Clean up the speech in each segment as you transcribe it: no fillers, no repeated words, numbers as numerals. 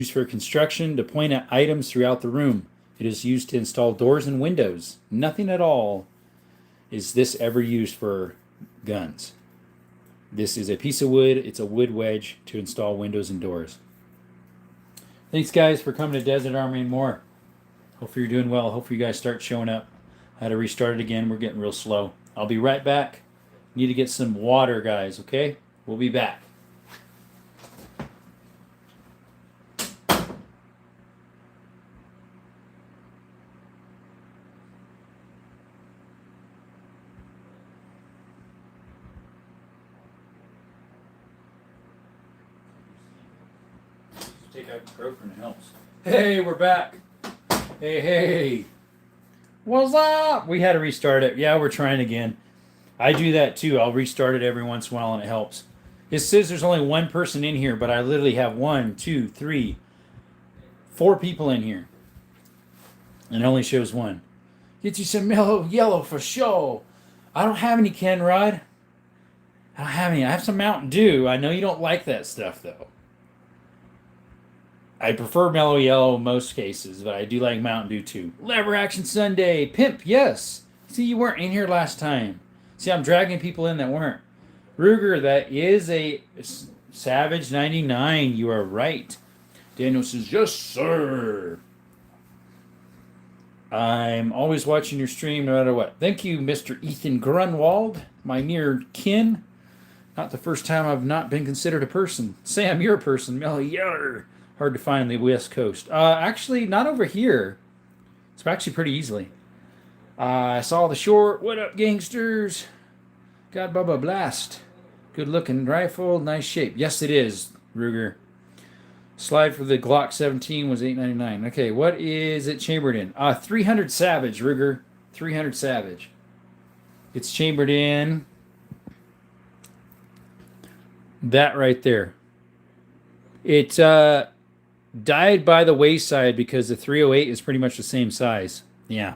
Used for construction to point at items throughout the room. It is used to install doors and windows. Nothing at all is this ever used for guns. This is a piece of wood. It's a wood wedge to install windows and doors. Thanks, guys, for coming to Desert Armory and More. Hopefully you're doing well. Hopefully you guys start showing up. I had to restart it again. We're getting real slow. I'll be right back. Need to get some water, guys, okay? We'll be back. Take ibuprofen, it helps. Hey, we're back. Hey. What's up? We had to restart it. Yeah, we're trying again. I do that too. I'll restart it every once in a while and it helps. It says there's only one person in here, but I literally have 1, 2, 3, 4 people in here. And it only shows one. Get you some mellow yellow for sure. I don't have any, Ken Rod. I don't have any. I have some Mountain Dew. I know you don't like that stuff, though. I prefer mellow yellow in most cases, but I do like Mountain Dew too. Lever Action Sunday. Pimp, yes. See, you weren't in here last time. See, I'm dragging people in that weren't. Ruger, that is a Savage 99. You are right. Daniel says, yes, sir. I'm always watching your stream no matter what. Thank you, Mr. Ethan Grunwald, my near kin. Not the first time I've not been considered a person. Sam, you're a person. Melly Yeller. Hard to find the West Coast. Actually, not over here. It's actually pretty easily. I saw the short. What up, gangsters? Got Bubba Blast. Good looking rifle. Nice shape. Yes, it is, Ruger. Slide for the Glock 17 was $8.99. Okay, what is it chambered in? 300 Savage, Ruger. 300 Savage. It's chambered in that right there. It's died by the wayside because the 308 is pretty much the same size. Yeah.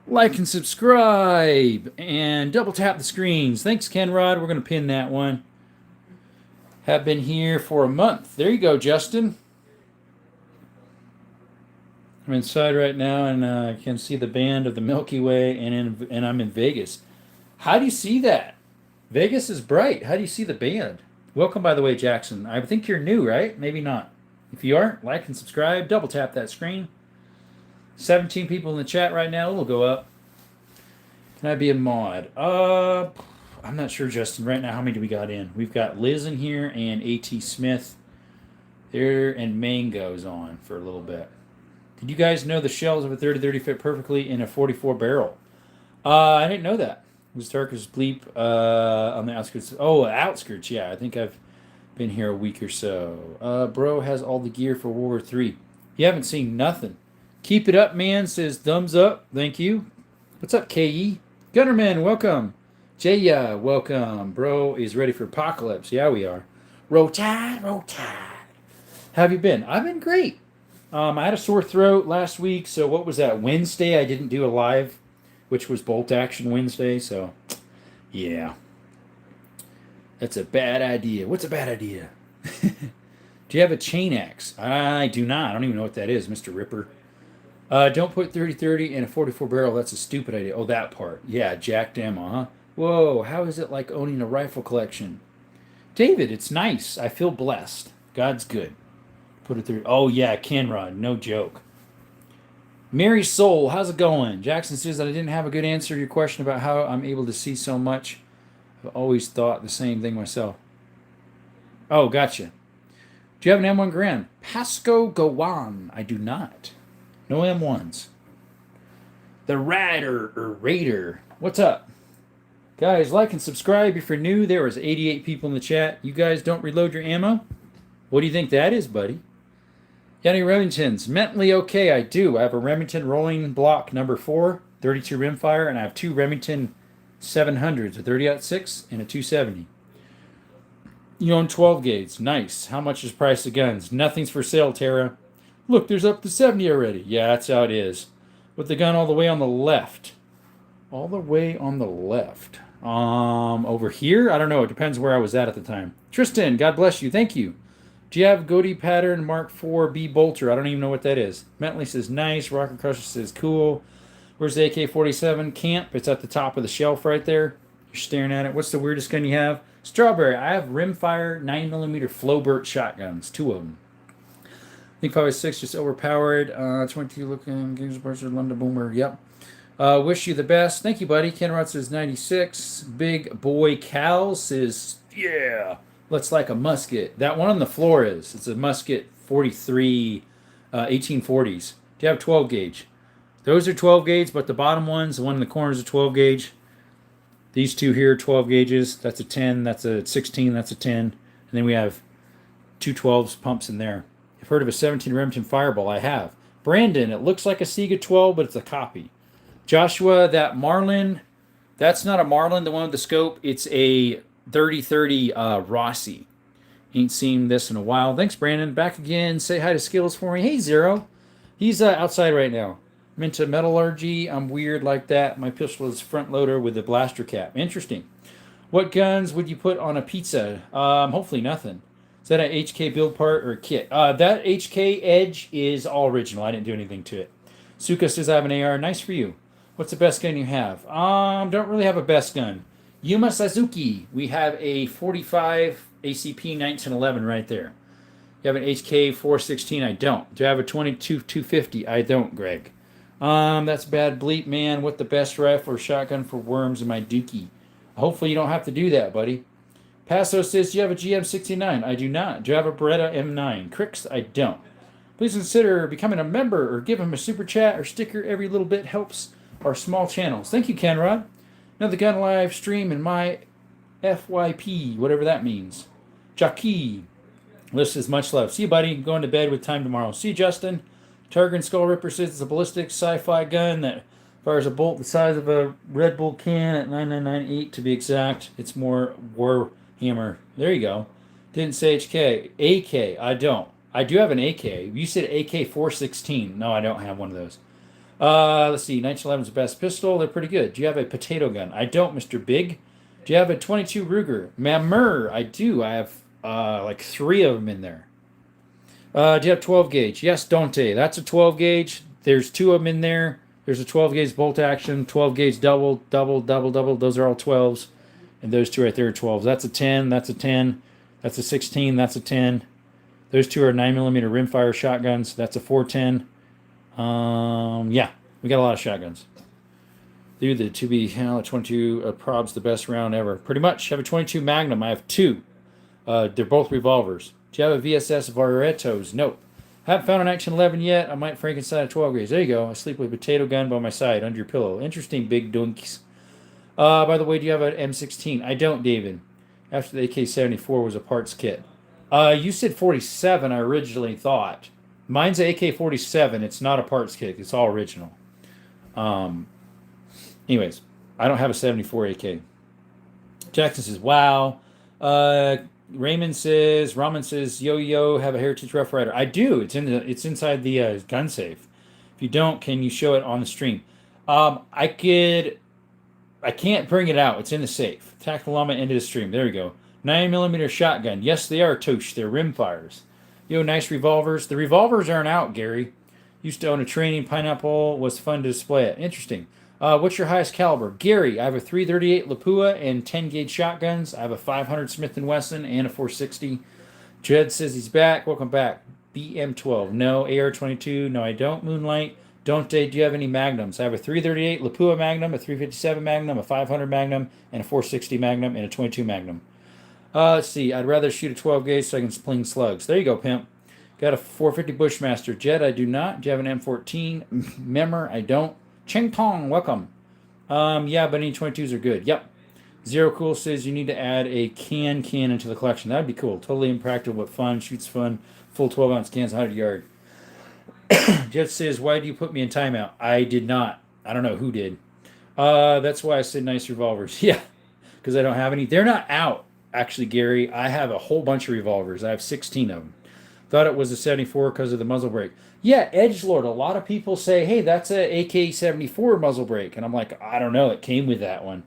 Like and subscribe and double tap the screens. Thanks, Kenrod. We're going to pin that one. Have been here for a month. There you go, Justin. I'm inside right now and I can see the band of the Milky Way and I'm in Vegas. How do you see that? Vegas is bright. How do you see the band? Welcome, by the way, Jackson. I think you're new, right? Maybe not. If you aren't, like and subscribe. Double tap that screen. 17 people in the chat right now. It'll go up. Can I be a mod? I'm not sure, Justin. Right now, how many do we got in? We've got Liz in here and A.T. Smith there, and Mango's on for a little bit. Did you guys know the shells of a 30-30 fit perfectly in a 44 barrel? I didn't know that. It was dark as bleep on the outskirts. Oh, outskirts, yeah. I think I've been here a week or so. Bro has all the gear for World War III. You haven't seen nothing. Keep it up, man, says thumbs up. Thank you. What's up, K.E.? Gunnerman, welcome. Jaya, welcome. Bro is ready for apocalypse. Yeah, we are. Roll Tide, Roll Tide. How have you been? I've been great. I had a sore throat last week, so what was that? Wednesday, I didn't do a live, which was Bolt Action Wednesday, so yeah. That's a bad idea. What's a bad idea? Do you have a chain axe? I do not. I don't even know what that is, Mr. Ripper. Don't put 30-30 in a 44 barrel. That's a stupid idea. Oh, that part. Yeah, jacked ammo, huh? Whoa, how is it like owning a rifle collection? David, it's nice. I feel blessed. God's good. Put it through. Oh, yeah, Kenrod. No joke. Mary Soul, how's it going? Jackson says that I didn't have a good answer to your question about how I'm able to see so much. I've always thought the same thing myself. Oh, gotcha. Do you have an M1 Grand? Pasco Gowan. I do not. No M1s. The Rider or Raider. What's up? Guys, like and subscribe if you're new. There was 88 people in the chat. You guys don't reload your ammo? What do you think that is, buddy? Got any Remingtons? Mentally okay, I do. I have a Remington Rolling Block number 4, 32 rimfire, and I have 2 Remington 700s, a 30-06 and a 270. You own 12 gauge. Nice. How much is price of guns? Nothing's for sale, Tara. Look, there's up to 70 already. Yeah, that's how it is. With the gun all the way on the left. All the way on the left. Over here? I don't know. It depends where I was at the time. Tristan, God bless you. Thank you. Do you have Goatee Pattern Mark IV B Bolter? I don't even know what that is. Bentley says nice. Rocket Crusher says cool. Where's the AK-47? Camp. It's at the top of the shelf right there. You're staring at it. What's the weirdest gun you have? Strawberry. I have rimfire 9mm Flowbert shotguns. 2 of them. I think 5.6 just overpowered. 22 looking. Games Burster, London Boomer. Yep. Wish you the best. Thank you, buddy. Ken Rod says 96. Big Boy Cal says, yeah. Looks like a musket. That one on the floor is. It's a musket 43, 1840s. Do you have 12 gauge? Those are 12 gauge, but the bottom ones, the one in the corner is a 12 gauge. These two here, 12 gauges. That's a 10, that's a 16, that's a 10. And then we have two 12s pumps in there. You've heard of a 17 Remington Fireball? I have. Brandon, it looks like a Sega 12, but it's a copy. Joshua, that Marlin, that's not a Marlin, the one with the scope. It's a 3030 Rossi. Ain't seen this in a while. Thanks, Brandon. Back again. Say hi to Skills for me. Hey, Zero. He's outside right now. I'm into metallurgy. I'm weird like that. My pistol is front loader with a blaster cap. Interesting. What guns would you put on a pizza? Hopefully nothing. Is that an HK build part or a kit? That HK Edge is all original. I didn't do anything to it. Suka says I have an AR. Nice for you. What's the best gun you have? Don't really have a best gun. Yuma Suzuki. We have a 45 ACP 1911 right there. You have an HK 416? I don't. Do I have a 22 250? I don't, Greg. That's bad bleep, man. What the best rifle or shotgun for worms in my dookie? Hopefully you don't have to do that, buddy. Paso says, do you have a GM69? I do not. Do you have a Beretta M9? Cricks? I don't. Please consider becoming a member or give him a super chat or sticker. Every little bit helps our small channels. Thank you, Kenrod. Another gun live stream in my FYP, whatever that means. Jackie. List is much love. See you, buddy. Going to bed with time tomorrow. See you, Justin. Targan Skull Ripper says it's a ballistic sci-fi gun that fires a bolt the size of a Red Bull can at 9998 to be exact. It's more Warhammer. There you go. Didn't say HK. AK. I don't. I do have an AK. You said AK 416. No, I don't have one of those. Let's see. 1911's the best pistol. They're pretty good. Do you have a potato gun? I don't, Mr. Big. Do you have a 22 Ruger? Mamur. I do. I have like 3 of them in there. Do you have 12 gauge? Yes, Dante. That's a 12 gauge. There's 2 of them in there. There's a 12 gauge bolt action, 12 gauge double. Those are all 12s. And those 2 right there are 12s. That's a 10. That's a 10. That's a 16. That's a 10. Those 2 are 9mm rimfire shotguns. That's a 410. Yeah, we got a lot of shotguns. Dude, the 2B 22 prob's the best round ever. Pretty much. I have a 22 Magnum. I have 2. They're both revolvers. Do you have a VSS Varettos? Nope. Haven't found a 1911 yet. I might Frankenstein a 12 gauge. There you go. I sleep with a potato gun by my side under your pillow. Interesting, big dunks. By the way, do you have an M16? I don't, David. After the AK-74 was a parts kit. You said 47, I originally thought. Mine's an AK-47. It's not a parts kit. It's all original. Anyways, I don't have a 74 AK. Jackson says, wow. Raymond says, yo, have a Heritage Rough Rider. I do. It's inside the gun safe. If you don't, can you show it on the stream? I can't bring it out. It's in the safe. Tactical Llama into the stream. There we go. 9mm shotgun. Yes, they are, Tosh. They're rimfires. Yo, nice revolvers. The revolvers aren't out, Gary. Used to own a training pineapple. Was fun to display it. Interesting. What's your highest caliber? Gary, I have a 338 Lapua and 10 gauge shotguns. I have a 500 Smith & Wesson and a 460. Jed says he's back. Welcome back. BM12. No. AR-22. No, I don't. Moonlight. Don't do you have any magnums? I have a 338 Lapua Magnum, a 357 Magnum, a 500 Magnum, and a 460 Magnum, and a 22 Magnum. Let's see. I'd rather shoot a 12 gauge so I can sling slugs. There you go, pimp. Got a 450 Bushmaster. Jed, I do not. Do you have an M14? Memmer, I don't. Cheng Tong, welcome. Yeah, but any 22s are good. Yep. Zero Cool says you need to add a can into the collection. That'd be cool. Totally impractical, but fun. Shoots fun. Full 12-ounce cans, 100 yard. Jet says, why do you put me in timeout? I did not. I don't know who did. That's why I said nice revolvers. Yeah, because I don't have any. They're not out, actually, Gary. I have a whole bunch of revolvers. I have 16 of them. Thought it was a 74 because of the muzzle brake. Yeah, Edgelord. A lot of people say, hey, that's a AK-74 muzzle brake. And I'm like, I don't know. It came with that one.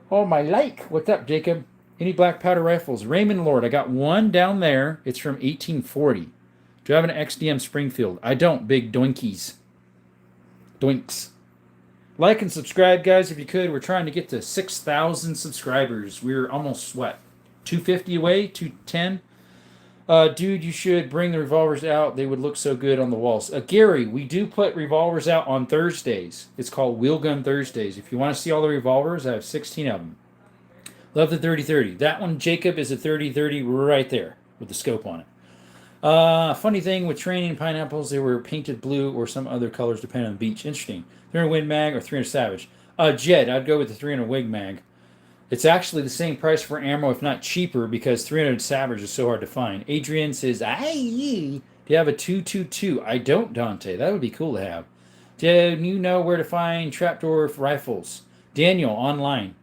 Oh, my like. What's up, Jacob? Any black powder rifles? Raymond Lord. I got one down there. It's from 1840. Do I have an XDM Springfield? I don't. Big doinkies. Doinks. Like and subscribe, guys, if you could. We're trying to get to 6,000 subscribers. We're almost, what, 250 away? 210? Dude, you should bring the revolvers out. They would look so good on the walls. Gary, we do put revolvers out on Thursdays. It's called Wheel Gun Thursdays. If you want to see all the revolvers, I have 16 of them. Love the 30-30. That one, Jacob, is a 30-30 right there with the scope on it. Funny thing with training pineapples, they were painted blue or some other colors depending on the beach. Interesting. 300 Win Mag or 300 Savage. Jed, I'd go with the 300 Wig Mag. It's actually the same price for ammo, if not cheaper, because 300 Savage is so hard to find. Adrian says, do you have a 222? I don't, Dante. That would be cool to have. Do you know where to find trapdoor rifles? Daniel, online.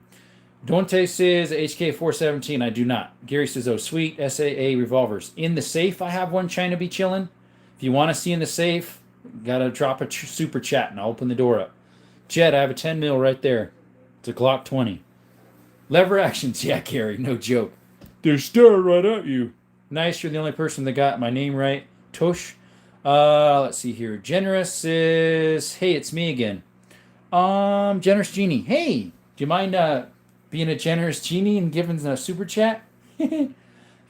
Dante says, HK417. I do not. Gary says, oh, sweet. SAA revolvers. In the safe, I have one. China be chilling. If you want to see in the safe, got to drop a super chat, and I'll open the door up. Jed, I have a 10 mil right there. It's a Glock 20. Lever actions, yeah, Gary, no joke. They're staring right at you. Nice, you're the only person that got my name right. Tush. Let's see here. Generous says, hey, it's me again. Generous Genie. Hey, do you mind being a generous genie and giving a super chat?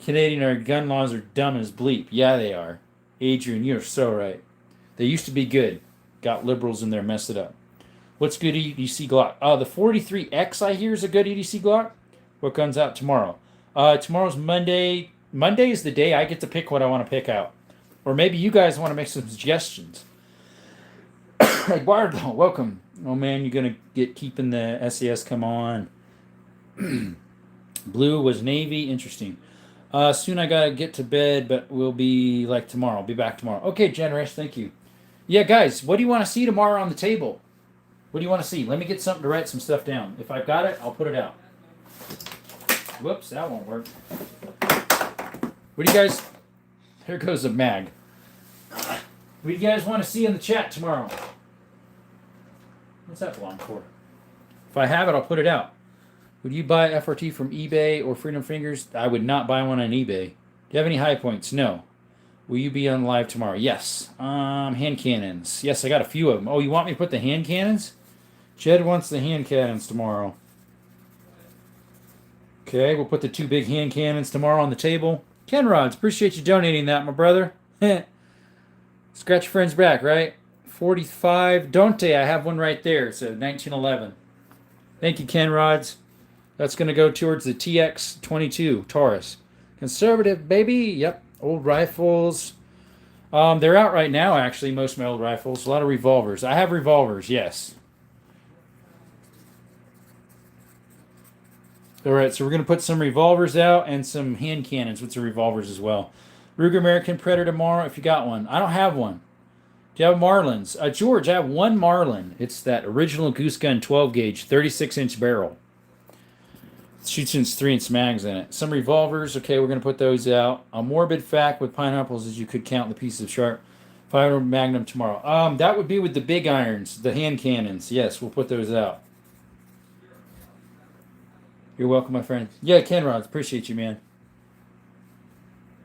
Canadian, our gun laws are dumb as bleep. Yeah, they are. Adrian, you're so right. They used to be good. Got liberals in there, messed it up. What's good EDC Glock? The 43X, I hear, is a good EDC Glock. What guns out tomorrow? Tomorrow's Monday. Monday is the day I get to pick what I want to pick out. Or maybe you guys want to make some suggestions. Eduardo, welcome. Oh, man, you're going to get keeping the SAS. Come on. Blue was Navy. Interesting. Soon I got to get to bed, but we'll be like tomorrow. I'll be back tomorrow. Okay, Generous, thank you. Yeah, guys, what do you want to see tomorrow on the table? What do you want to see? Let me get something to write some stuff down. If I've got it, I'll put it out. Whoops, that won't work. What do you guys... Here goes a mag. What do you guys want to see in the chat tomorrow? What's that belong for? If I have it, I'll put it out. Would you buy FRT from eBay or Freedom Fingers? I would not buy one on eBay. Do you have any high points? No. Will you be on live tomorrow? Yes. Hand cannons. Yes, I got a few of them. Oh, you want me to put the hand cannons? Jed wants the hand cannons tomorrow. Okay, we'll put the two big hand cannons tomorrow on the table. Ken Rods, appreciate you donating that, my brother. Scratch your friend's back, right? 45. Dante, I have one right there. It's a 1911. Thank you, Ken Rods. That's going to go towards the TX22 Taurus. Conservative, baby. Yep. Old rifles. They're out right now, actually, most of my old rifles. A lot of revolvers. I have revolvers, yes. All right, so we're going to put some revolvers out and some hand cannons with some revolvers as well. Ruger American Predator tomorrow, if you got one. I don't have one. Do you have Marlins? George, I have one Marlin. It's that original Goose Gun 12-gauge, 36-inch barrel. It shoots in 3-inch mags in it. Some revolvers. Okay, we're going to put those out. A morbid fact with pineapples is you could count the pieces of sharp. 500 Magnum tomorrow. That would be with the big irons, the hand cannons. Yes, we'll put those out. You're welcome, my friend. Yeah, Ken Rods, appreciate you, man.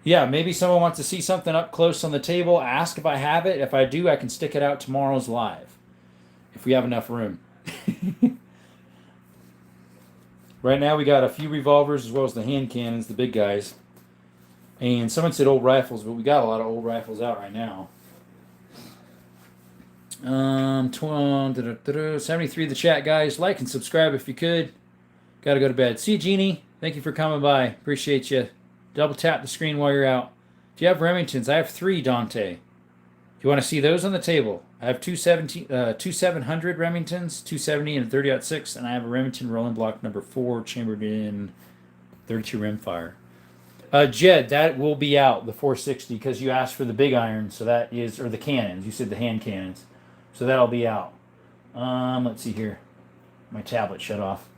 Yeah, maybe someone wants to see something up close on the table. Ask if I have it. If I do, I can stick it out tomorrow's live. If we have enough room. Right now, we got a few revolvers as well as the hand cannons, the big guys. And someone said old rifles, but we got a lot of old rifles out right now. 73 the chat, guys. Like and subscribe if you could. Got to go to bed. See you, Jeannie. Thank you for coming by. Appreciate you. Double tap the screen while you're out. Do you have Remingtons? I have 3, Dante. Do you want to see those on the table? I have two 700 Remingtons, 270 and a 30-06, and I have a Remington Rolling Block number 4 chambered in 32 rimfire. Jed, that will be out, the 460, because you asked for the big iron, so that is, or the cannons. You said the hand cannons. So that'll be out. Let's see here. My tablet shut off.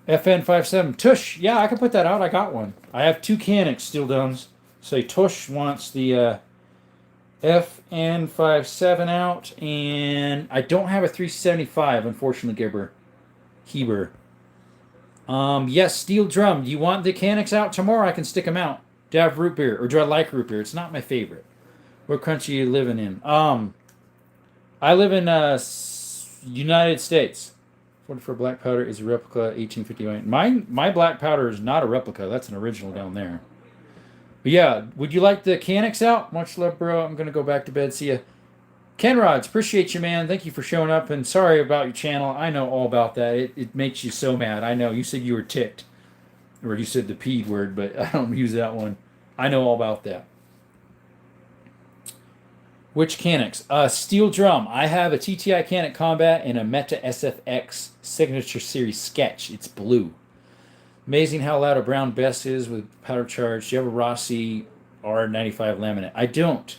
FN57. Tush, yeah, I can put that out. I got one. I have 2 Canics steel domes. So Tush wants the FN57 out, and I don't have a 375, unfortunately, Heber. Yes, steel drum. Do you want the canics out tomorrow? I can stick them out. Do I have root beer, or do I like root beer? It's not my favorite. What country are you living in? I live in United States. 44 black powder is a replica, 1851. My black powder is not a replica. That's an original down there. But yeah, would you like the canics out? Much love, bro. I'm gonna go back to bed. See ya. Ken Rods, appreciate you, man. Thank you for showing up. And sorry about your channel. I know all about that. It makes you so mad. I know. You said you were ticked. Or you said the P word, but I don't use that one. I know all about that. Which canics? Steel drum. I have a TTI Canic Combat and a Meta SFX Signature Series Sketch. It's blue. Amazing how loud a brown best is with powder charge. Do you have a Rossi R95 laminate? I don't.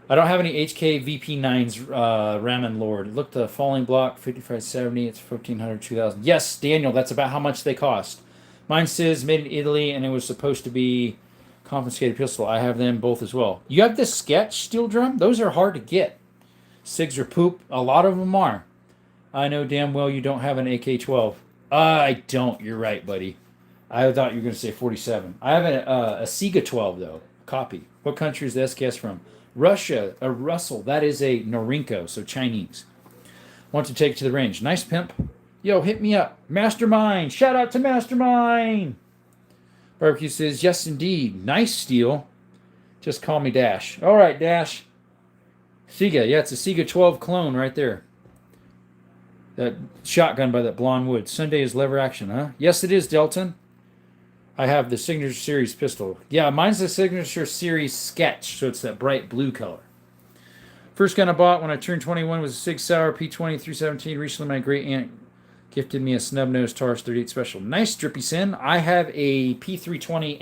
I don't have any HK VP9s Ramen Lord. Look, the falling block 5570. It's 1500, 2000. Yes, Daniel, that's about how much they cost. Mine says made in Italy, and it was supposed to be confiscated pistol. I have them both as well. You have this sketch steel drum? Those are hard to get. Sigs are poop. A lot of them are. I know damn well you don't have an AK-12. I don't. You're right, buddy. I thought you were going to say 47. I have a Sega 12, though. Copy. What country is the SKS from? Russia. A Russell. That is a Norinco, so Chinese. Want to take it to the range. Nice, pimp. Yo, hit me up. Mastermind. Shout out to Mastermind. Barbecue says, yes, indeed. Nice steel. Just call me Dash. All right, Dash. Sega. Yeah, it's a Sega 12 clone right there. That shotgun by that blonde wood. Sunday is lever action, huh? Yes, it is, Delton. I have the Signature Series pistol. Yeah, mine's the Signature Series Sketch, so it's that bright blue color. First gun I bought when I turned 21 was a Sig Sauer P20 317. Recently, my great aunt gifted me a snub-nosed Taurus 38 Special. Nice, Drippy Sin. I have a P320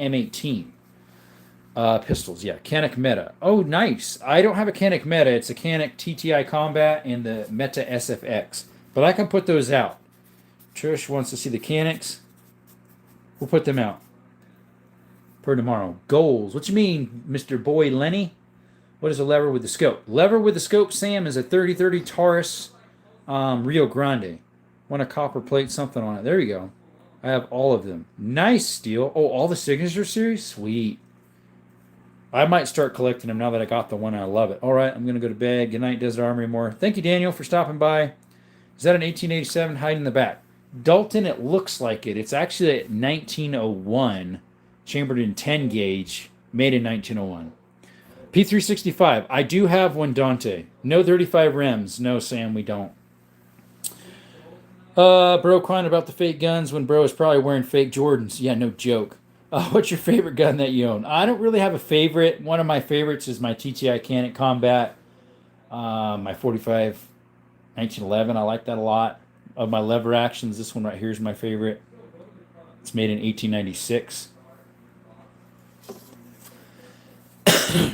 M18 pistols. Yeah, Canic Meta. Oh, nice. I don't have a Canic Meta. It's a Canic TTI Combat and the Meta SFX. But I can put those out. Trish wants to see the Canics. We'll put them out for tomorrow. Goals. What you mean, Mr. Boy Lenny? What is a lever with the scope? Lever with the scope, Sam, is a 3030 Taurus Rio Grande. Want a copper plate, something on it. There you go. I have all of them. Nice steel. Oh, all the Signature Series? Sweet. I might start collecting them now that I got the one. I love it. All right, I'm going to go to bed. Good night, Desert Armory More. Thank you, Daniel, for stopping by. Is that an 1887 hiding in the back? Dalton, it looks like it. It's actually a 1901, chambered in 10 gauge, made in 1901. P365. I do have one, Dante. No 35 rims. No, Sam, we don't. Bro crying about the fake guns when bro is probably wearing fake Jordans. Yeah, no joke. What's your favorite gun that you own? I don't really have a favorite. One of my favorites is my TTI Canic Combat. My 45 1911. I like that a lot. Of my lever actions, this one right here is my favorite. It's made in 1896.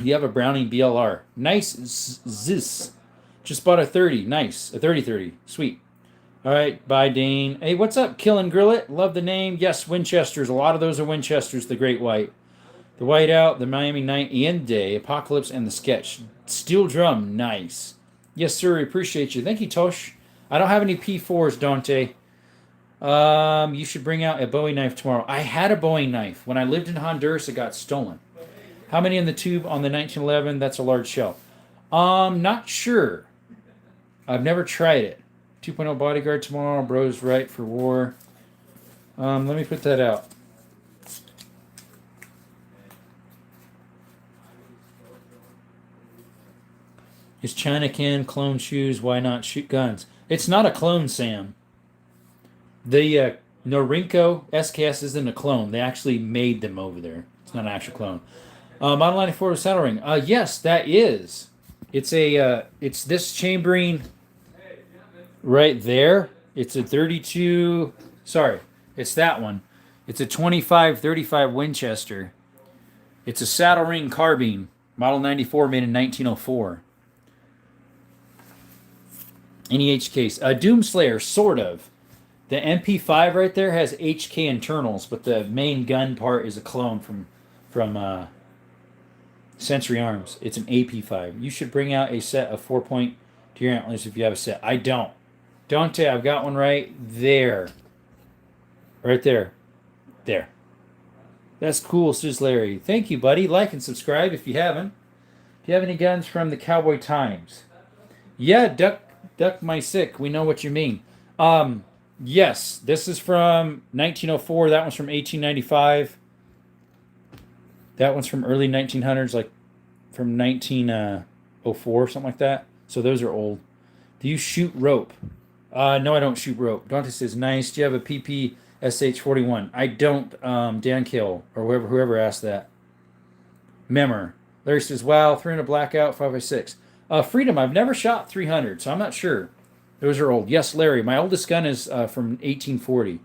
You have a Browning BLR. Nice. Zis. Just bought a 30. Nice. A 30-30. Sweet. All right. Bye, Dane. Hey, what's up? Kill and Grill It. Love the name. Yes, Winchesters. A lot of those are Winchesters. The Great White. The Whiteout, the Miami Night and Day, Apocalypse, and the Sketch. Steel Drum. Nice. Yes, sir. Appreciate you. Thank you, Tosh. I don't have any P4s, Dante. You should bring out a Bowie knife tomorrow. I had a Bowie knife. When I lived in Honduras, it got stolen. How many in the tube on the 1911? That's a large shell. Not sure. I've never tried it. 2.0 bodyguard tomorrow. Bro's right for war. Let me put that out. Is China can clone shoes? Why not shoot guns? It's not a clone, Sam. The Norinco SKS isn't a clone. They actually made them over there. It's not an actual clone. Model 94 saddle ring. Yes, that is. It's a. It's this chambering right there. It's a 32. Sorry, it's that one. It's a 25-35 Winchester. It's a saddle ring carbine. Model 94 made in 1904. NEH case. Doomslayer, sort of. The MP5 right there has HK internals, but the main gun part is a clone from Century Arms. It's an AP5. You should bring out a set of 4-point deer antlers if you have a set. I don't. Dante, I've got one right there. Right there. There. That's cool, says Larry. Thank you, buddy. Like and subscribe if you haven't. Do you have any guns from the Cowboy Times? Yeah, duck my sick. We know what you mean. Yes, this is from 1904. That one's from 1895. That one's from early 1900s, like from 1904, something like that. So those are old. Do you shoot rope? No, I don't shoot rope. Dante says, nice. Do you have a PP SH41? I don't, Dan Kill, or whoever asked that. Memor. Larry says, wow, 300 blackout, 5.56. Freedom, I've never shot 300, so I'm not sure. Those are old. Yes, Larry, my oldest gun is from 1840.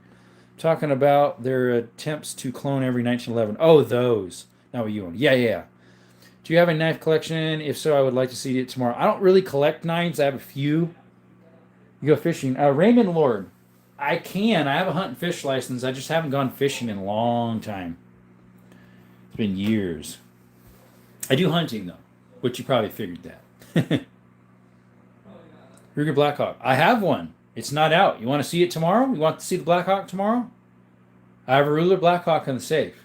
Talking about their attempts to clone every 1911. Oh, those. Not what you own. Yeah. Do you have a knife collection? If so, I would like to see it tomorrow. I don't really collect knives. I have a few. You go fishing. Raymond Lord. I can. I have a hunt and fish license. I just haven't gone fishing in a long time. It's been years. I do hunting, though, which you probably figured that. Ruger Blackhawk. I have one. It's not out. You want to see it tomorrow? You want to see the Blackhawk tomorrow? I have a Ruger Blackhawk in the safe.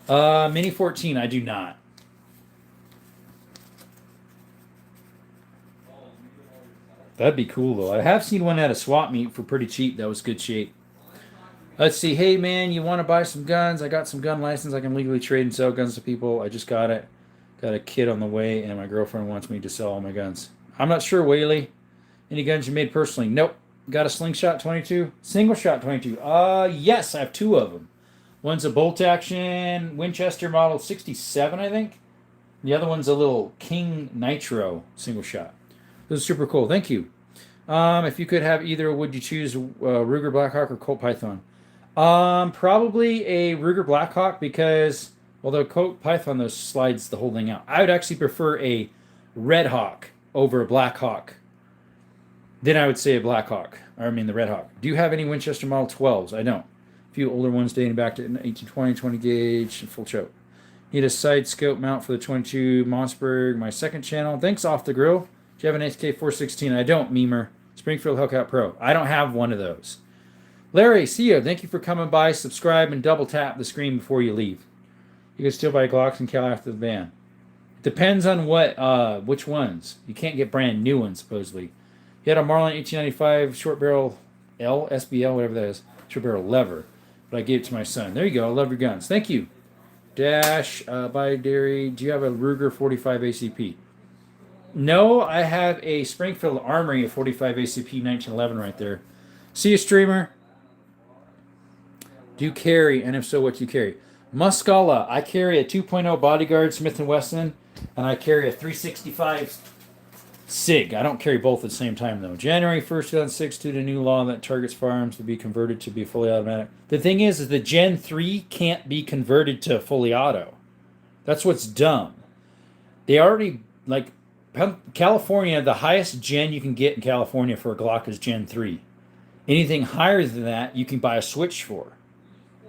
Mini 14. I do not. That'd be cool, though. I have seen one at a swap meet for pretty cheap. That was good shape. Let's see. Hey, man, you want to buy some guns? I got some gun license. I can legally trade and sell guns to people. I just got it. Got a kid on the way, and my girlfriend wants me to sell all my guns. I'm not sure, Whaley. Any guns you made personally? Nope. Got a slingshot 22? Single shot 22. Yes, I have two of them. One's a bolt action Winchester model 67, I think. The other one's a little King Nitro single shot. This is super cool. Thank you. If you could have either, would you choose Ruger Blackhawk or Colt Python? Probably a Ruger Blackhawk because, although Colt Python, those slides the whole thing out. I would actually prefer a Red Hawk over a Blackhawk. Then I would say a Blackhawk. I mean the Red Hawk. Do you have any Winchester Model 12s? I don't. A few older ones dating back to 1820, 20 gauge, full choke. Need a side scope mount for the 22 Mossberg, my second channel. Thanks, Off the Grill. Do you have an HK416? I don't, Memer. Springfield Hellcat Pro. I don't have one of those. Larry, see you. Thank you for coming by. Subscribe and double tap the screen before you leave. You can still buy Glocks and Cal after the ban. Depends on which ones. You can't get brand new ones, supposedly. You had a Marlin 1895 short barrel L, SBL, whatever that is. Short barrel lever. But I gave it to my son. There you go. I love your guns. Thank you. Dash, by Dairy. Do you have a Ruger 45 ACP? No, I have a Springfield Armory, a 45 ACP 1911 right there. See you, streamer. Do you carry, and if so, what do you carry? Muscala. I carry a 2.0 Bodyguard Smith & Wesson, and I carry a 365 SIG. I don't carry both at the same time, though. January 1st, 2006, due to new law that targets firearms to be converted to be fully automatic. The thing is the Gen 3 can't be converted to fully auto. That's what's dumb. They already, like, California, the highest gen you can get in California for a Glock is Gen 3. Anything higher than that, you can buy a switch for.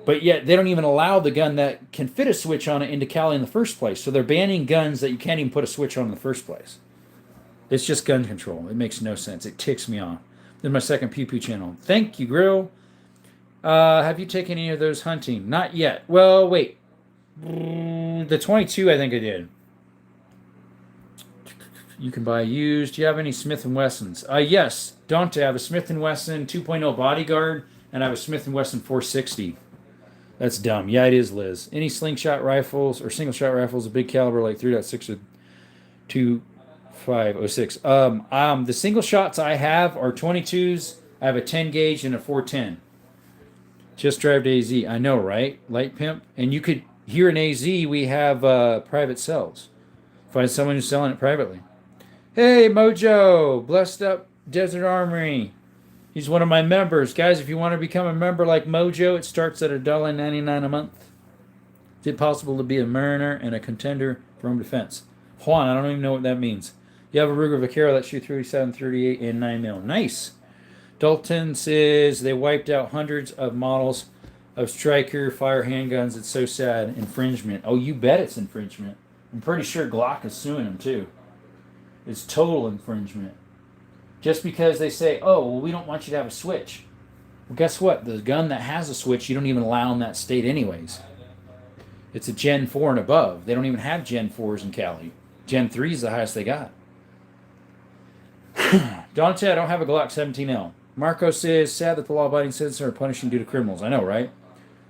But yet, they don't even allow the gun that can fit a switch on it into Cali in the first place. So they're banning guns that you can't even put a switch on in the first place. It's just gun control. It makes no sense. It ticks me off. This is my second PP channel. Thank you, Grill. Have you taken any of those hunting? Not yet. Well, wait. The 22, I think I did. You can buy used. Do you have any Smith & Wessons? Yes. Dante, I have a Smith & Wesson 2.0 Bodyguard, and I have a Smith & Wesson 460. That's dumb. Yeah, it is, Liz. Any slingshot rifles or single-shot rifles, a big caliber like 3.6 or 2.506. The single shots I have are 22s. I have a 10 gauge and a 410. Just drive to AZ. I know, right? Light Pimp. And you could, here in AZ, we have private sales. Find someone who's selling it privately. Hey, Mojo. Blessed up Desert Armory. He's one of my members. Guys, if you want to become a member like Mojo, it starts at $1.99 a month. Is it possible to be a mariner and a contender for home defense? Juan, I don't even know what that means. You have a Ruger Vaquero that shoots 37, 38, and 9mm. Nice. Dalton says they wiped out hundreds of models of Striker fire handguns. It's so sad. Infringement. Oh, you bet it's infringement. I'm pretty sure Glock is suing them, too. It's total infringement. Just because they say, oh, well, we don't want you to have a switch. Well, guess what? The gun that has a switch, you don't even allow in that state anyways. It's a Gen 4 and above. They don't even have Gen 4s in Cali. Gen 3 is the highest they got. Dante, I don't have a Glock 17L. Marco says, sad that the law-abiding citizens are punishing due to criminals. I know, right?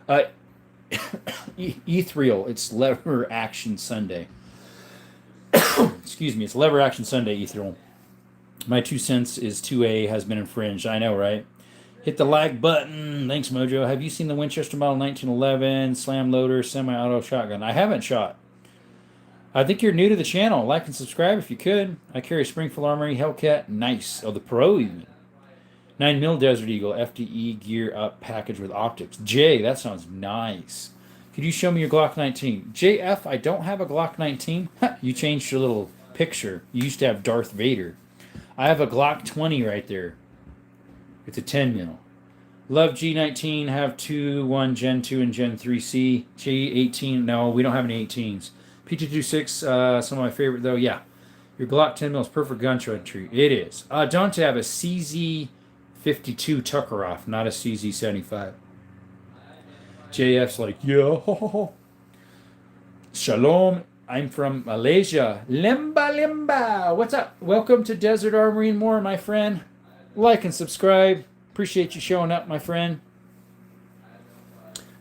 Uh, Ethereal, it's Lever Action Sunday. Excuse me, it's Lever Action Sunday, Ethereal. My 2 cents is 2A has been infringed. I know, right? Hit the like button. Thanks, Mojo. Have you seen the Winchester Model 1911 slam loader semi-auto shotgun? I haven't shot. I think you're new to the channel. Like and subscribe if you could. I carry a Springfield Armory Hellcat. Nice. Oh, the Pro even. 9mm Desert Eagle FDE gear up package with optics. Jay, that sounds nice. Could you show me your Glock 19? JF, I don't have a Glock 19. You changed your little picture. You used to have Darth Vader. I have a Glock 20 right there. It's a 10mm. Love G19, have 2, 1 Gen 2 and Gen 3C. G18, no, we don't have any 18s. P226, some of my favorite though, yeah. Your Glock 10mm is perfect gun entry. It is. Don't have a CZ52 Tuckeroff, not a CZ75. JF's like, yeah. Shalom. I'm from Malaysia. Limba Limba. What's up? Welcome to Desert Armory and More, my friend. Like and subscribe. Appreciate you showing up, my friend.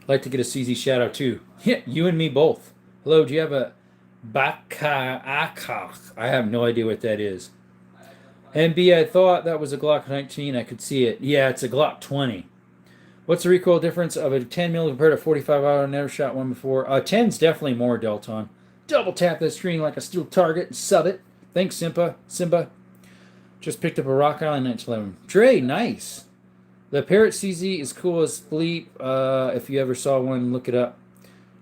Like to get a CZ shout out too. Yeah, you and me both. Hello, do you have a Baka'akach? I have no idea what that is. MB, I thought that was a Glock 19. I could see it. Yeah, it's a Glock 20. What's the recoil difference of a 10mm compared to 45? I never shot one before. 10's definitely more, Delton. Double tap that screen like a steel target and sub it. Thanks, Simba. Just picked up a Rock Island 1911. Trey, nice. The Parrot CZ is cool as bleep. If you ever saw one, look it up.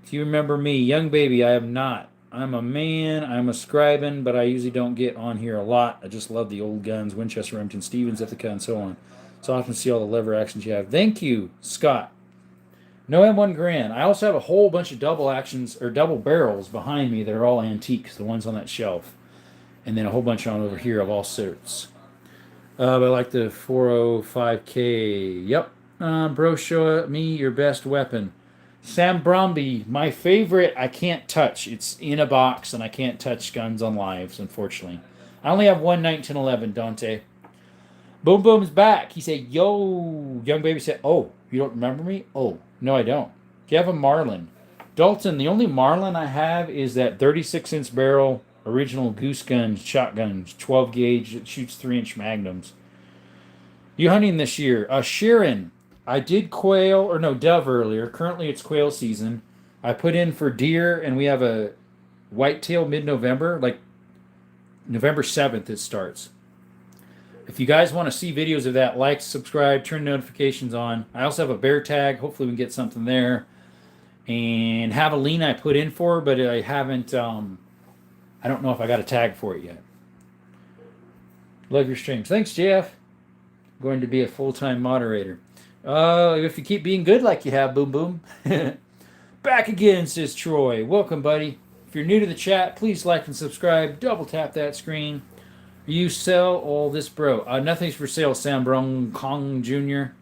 If you remember me, young baby, I am not. I'm a man, I'm a scribing, but I usually don't get on here a lot. I just love the old guns, Winchester, Remington, Stevens, Ithaca, and so on. So often see all the lever actions you have. Thank you, Scott. No M1 Grand. I also have a whole bunch of double actions, or double barrels behind me that are all antiques, the ones on that shelf. And then a whole bunch on over here of all sorts. But I like the 405K. Yep. Bro, show me your best weapon. Sam Bromby, my favorite, I can't touch. It's in a box, and I can't touch guns on lives, unfortunately. I only have one 1911, Dante. Boom Boom's back. He said, yo. Young baby said, oh, you don't remember me? Oh, no, I don't. Do you have a Marlin? Dalton, the only Marlin I have is that 36-inch barrel original Goose Gun shotgun, 12 gauge. It shoots 3-inch magnums. You hunting this year? Sharon, I did dove earlier. Currently it's quail season. I put in for deer, and we have a whitetail mid-November, like November 7th it starts. If you guys want to see videos of that, like, subscribe, turn notifications on. I also have a bear tag. Hopefully we can get something there. And javelina I put in for, but I haven't, I don't know if I got a tag for it yet. Love your streams. Thanks, Jeff. I'm going to be a full-time moderator. If you keep being good like you have, Boom Boom. Back again, says Troy. Welcome, buddy. If you're new to the chat, please like and subscribe. Double tap that screen. You sell all this, bro. Nothing's for sale, Sam Brong Kong Jr.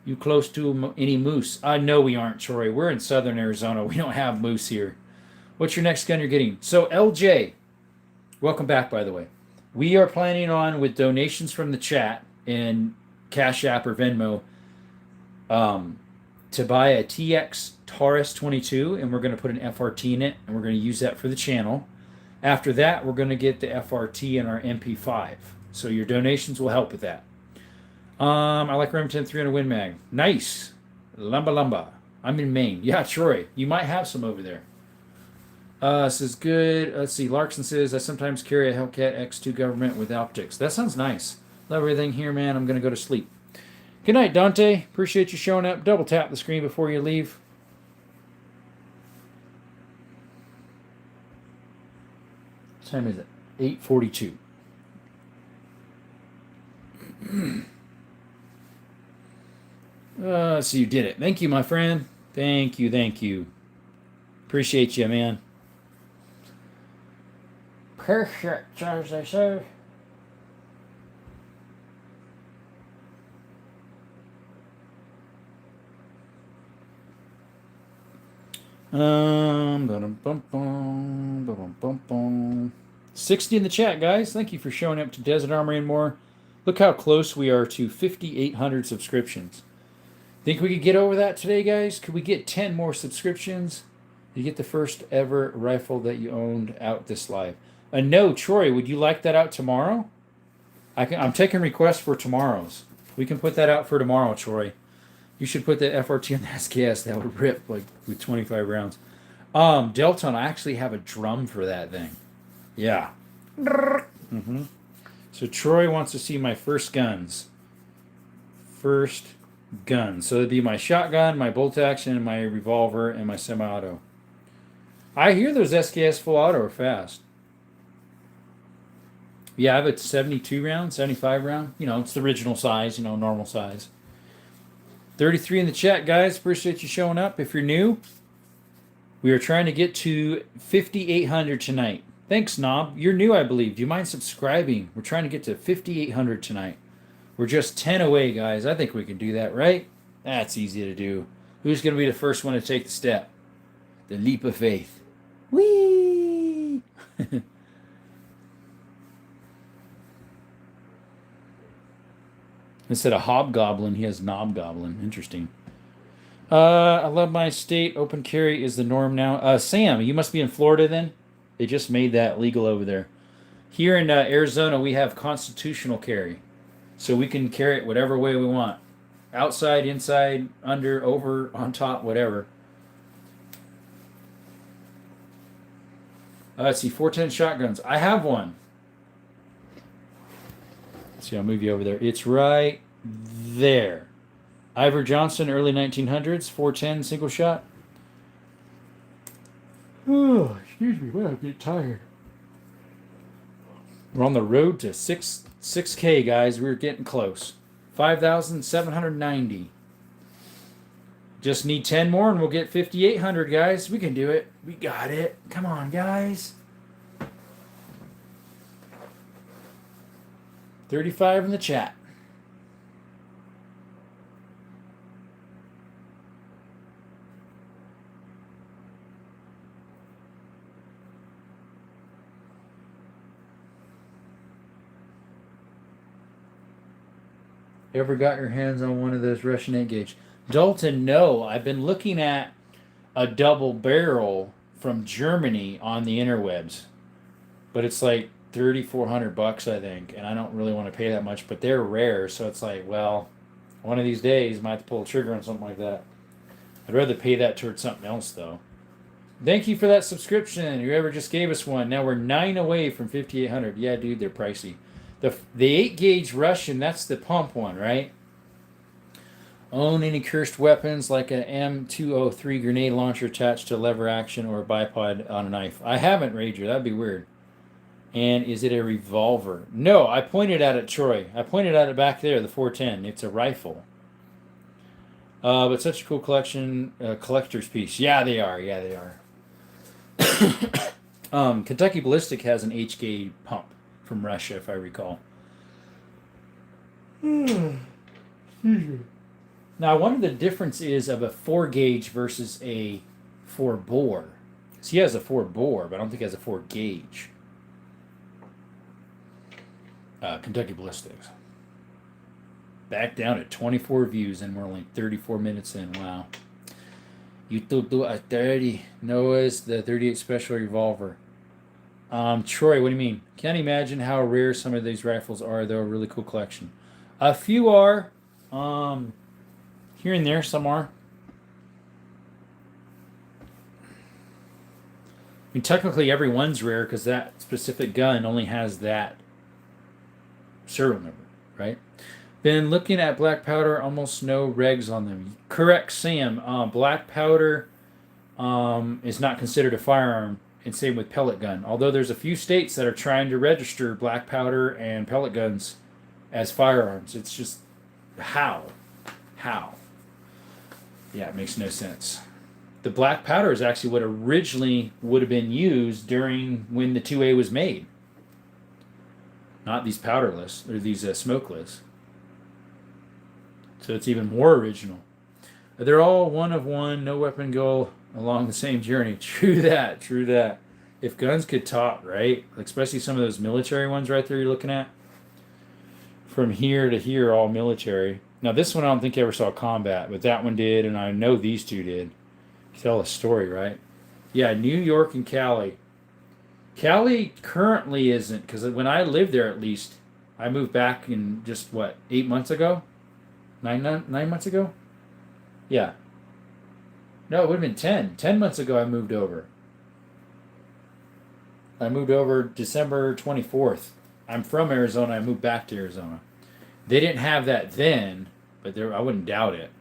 You close to any moose? No, we aren't, Troy. We're in southern Arizona. We don't have moose here. What's your next gun you're getting? So, LJ, welcome back, by the way. We are planning on, with donations from the chat and Cash App or Venmo, to buy a TX Taurus 22, and we're going to put an FRT in it, and we're going to use that for the channel. After that, we're going to get the FRT and our MP5. So your donations will help with that. I like Remington 300 Win Mag. Nice. Lumba. I'm in Maine. Yeah, Troy, you might have some over there. This is good. Let's see. Larkson says, I sometimes carry a Hellcat X2 Government with optics. That sounds nice. Love everything here, man. I'm going to go to sleep. Good night, Dante. Appreciate you showing up. Double tap the screen before you leave. What time is it? 8:42. So you did it. Thank you, my friend. Thank you. Appreciate you, man. Perfect, as they say. Bum, 60 in the chat, guys. Thank you for showing up to Desert Armory and More. Look how close we are to 5,800 subscriptions. Think we could get over that today, guys? Could we get 10 more subscriptions? You get the first ever rifle that you owned out this live. No, Troy, would you like that out tomorrow? I'm taking requests for tomorrow's. We can put that out for tomorrow, Troy. You should put the FRT on the SKS. That would rip like with 25 rounds. Delton, I actually have a drum for that thing. Yeah. Mm-hmm. So Troy wants to see my first guns. First guns. So it'd be my shotgun, my bolt action, my revolver, and my semi-auto. I hear those SKS full auto are fast. Yeah, I have a 72 round, 75 round. You know, it's the original size, normal size. 33 in the chat, guys. Appreciate you showing up. If you're new, we are trying to get to 5,800 tonight. Thanks, Knob. You're new, I believe. Do you mind subscribing? We're trying to get to 5,800 tonight. We're just 10 away, guys. I think we can do that, right? That's easy to do. Who's going to be the first one to take the step? The leap of faith. Whee! Instead of hobgoblin, he has knobgoblin. Interesting. I love my state. Open carry is the norm now. Sam, you must be in Florida then? They just made that legal over there. Here in Arizona, we have constitutional carry. So we can carry it whatever way we want. Outside, inside, under, over, on top, whatever. Let's see, 410 shotguns. I have one. Let's see, I'll move you over there. It's right there. Ivor Johnson, early 1900s, 410 single shot. Oh, excuse me. Well, I'm getting tired. We're on the road to 6K, guys. We're getting close. 5,790. Just need 10 more and we'll get 5,800, guys. We can do it. We got it. Come on, guys. 35 in the chat. Ever got your hands on one of those Russian 8-gauge? Dalton, no. I've been looking at a double barrel from Germany on the interwebs. But it's like $3,400, I think. And I don't really want to pay that much. But they're rare. So it's like, well, one of these days, I might have to pull a trigger on something like that. I'd rather pay that towards something else, though. Thank you for that subscription. Whoever just gave us one. Now we're 9 away from 5,800. Yeah, dude, they're pricey. The 8-gauge Russian, that's the pump one, right? Own any cursed weapons like an M203 grenade launcher attached to lever action or a bipod on a knife. I haven't, Rager. That'd be weird. And is it a revolver? No, I pointed at it, Troy. I pointed at it back there, the 410. It's a rifle. But such a cool collection, collector's piece. Yeah, they are. Yeah, they are. Kentucky Ballistic has an HK pump from Russia, if I recall. Now, I wonder the difference is of a 4-gauge versus a 4-bore. So he has a 4-bore, but I don't think he has a 4-gauge. Kentucky Ballistics. Back down at 24 views, and we're only 34 minutes in. Wow. YouTube do a 30. Noah's the 38 Special Revolver. Troy, what do you mean? Can't imagine how rare some of these rifles are, though. A really cool collection. A few are. Here and there, some are. I mean, technically, every one's rare because that specific gun only has that serial number, right? Been looking at black powder, almost no regs on them. Correct, Sam. Black powder is not considered a firearm, and same with pellet gun. Although there's a few states that are trying to register black powder and pellet guns as firearms. It's just, how? Yeah, it makes no sense. The black powder is actually what originally would have been used during when the 2A was made. Not these powderless, or these smokeless. So it's even more original. They're all one of one, no weapon goal. along the same journey. True that. True that. If guns could talk, right? Especially some of those military ones right there you're looking at. From here to here, all military. Now, this one I don't think I ever saw combat, but that one did, and I know these two did. Tell a story, right? Yeah, New York and Cali. Cali currently isn't, because when I lived there at least, I moved back in just, what, 8 months ago? 9 months ago? Yeah. No, it would have been 10. 10 months ago I moved over. I moved over December 24th. I'm from Arizona. I moved back to Arizona. They didn't have that then, but there I wouldn't doubt it.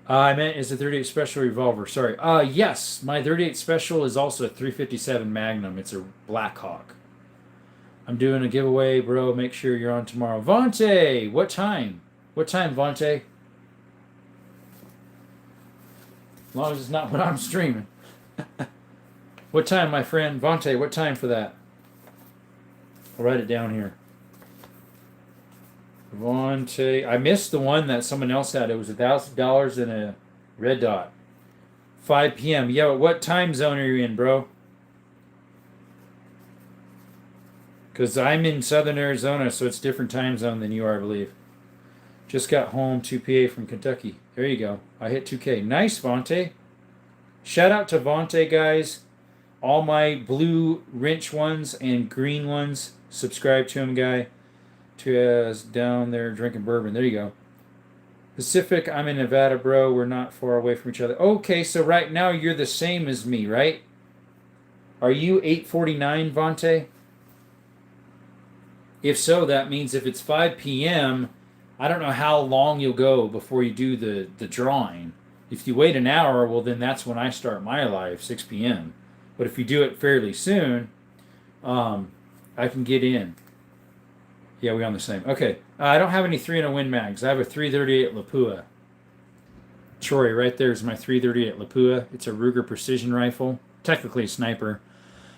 I meant is a 38 Special revolver. Sorry. Yes, my 38 Special is also a 357 Magnum. It's a Black Hawk. I'm doing a giveaway, bro. Make sure you're on tomorrow. Vontae, what time? What time, Vontae? As long as it's not when I'm streaming. What time, my friend? Vontae, what time for that? I'll write it down here. Vontae. I missed the one that someone else had. It was $1,000 and a red dot. 5 p.m. Yeah, but what time zone are you in, bro? Because I'm in southern Arizona, so it's different time zone than you are, I believe. Just got home 2 PA from Kentucky. There you go. I hit 2K. Nice, Vontae. Shout out to Vontae, guys. All my blue wrench ones and green ones. Subscribe to him, guy. To us down there drinking bourbon. There you go. Pacific, I'm in Nevada, bro. We're not far away from each other. Okay, so right now you're the same as me, right? Are you 8:49, Vontae? If so, that means if it's 5 p.m., I don't know how long you'll go before you do the drawing. If you wait an hour, well, then that's when I start my live, 6 p.m. But if you do it fairly soon, I can get in. Yeah, we're on the same. Okay. I don't have any 3-0 Win mags. I have a 338 Lapua. Troy, right there is my 338 Lapua. It's a Ruger precision rifle. Technically a sniper.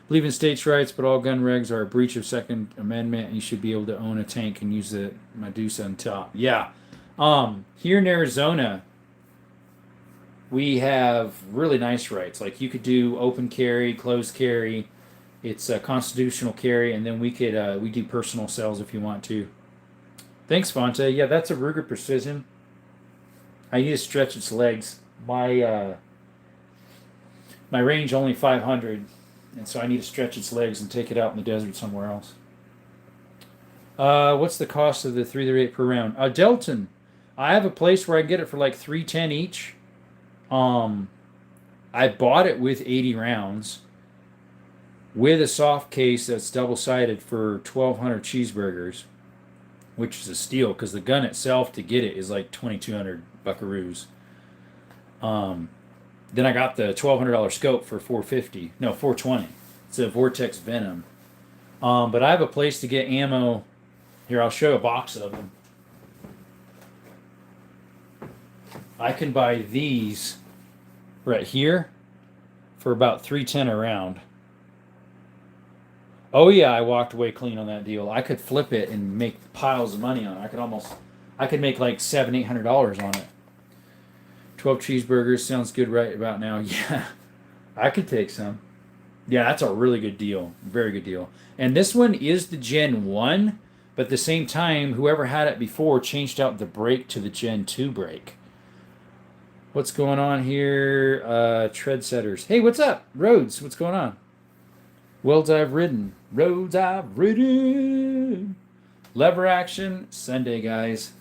Believe in states' rights, but all gun regs are a breach of Second Amendment, and you should be able to own a tank and use the Medusa on top. Yeah. Here in Arizona, we have really nice rights. Like you could do open carry, closed carry. It's a constitutional carry, and then we do personal sales if you want to. Thanks, Fonte. Yeah, that's a Ruger Precision. I need to stretch its legs. My range only 500, and so I need to stretch its legs and take it out in the desert somewhere else. What's the cost of the 338 per round? Delton, I have a place where I can get it for like $310 each. I bought it with 80 rounds with a soft case that's double-sided for 1,200 cheeseburgers, which is a steal because the gun itself to get it is like 2,200 buckaroos. Then I got the $1,200 scope for 450. No, 420. It's a Vortex Venom. But I have a place to get ammo. Here, I'll show a box of them. I can buy these right here for about $310 a round. Oh yeah, I walked away clean on that deal. I could flip it and make piles of money on it. I could make like $700-800 on it. 12 cheeseburgers sounds good right about now. Yeah, I could take some. Yeah, that's a really good deal. Very good deal. And this one is the Gen 1, but at the same time, whoever had it before changed out the brake to the Gen 2 brake. What's going on here? Tread setters. Hey, what's up? Rhodes, what's going on? Worlds I've ridden. Roads I've ridden. Lever action. Sunday, guys.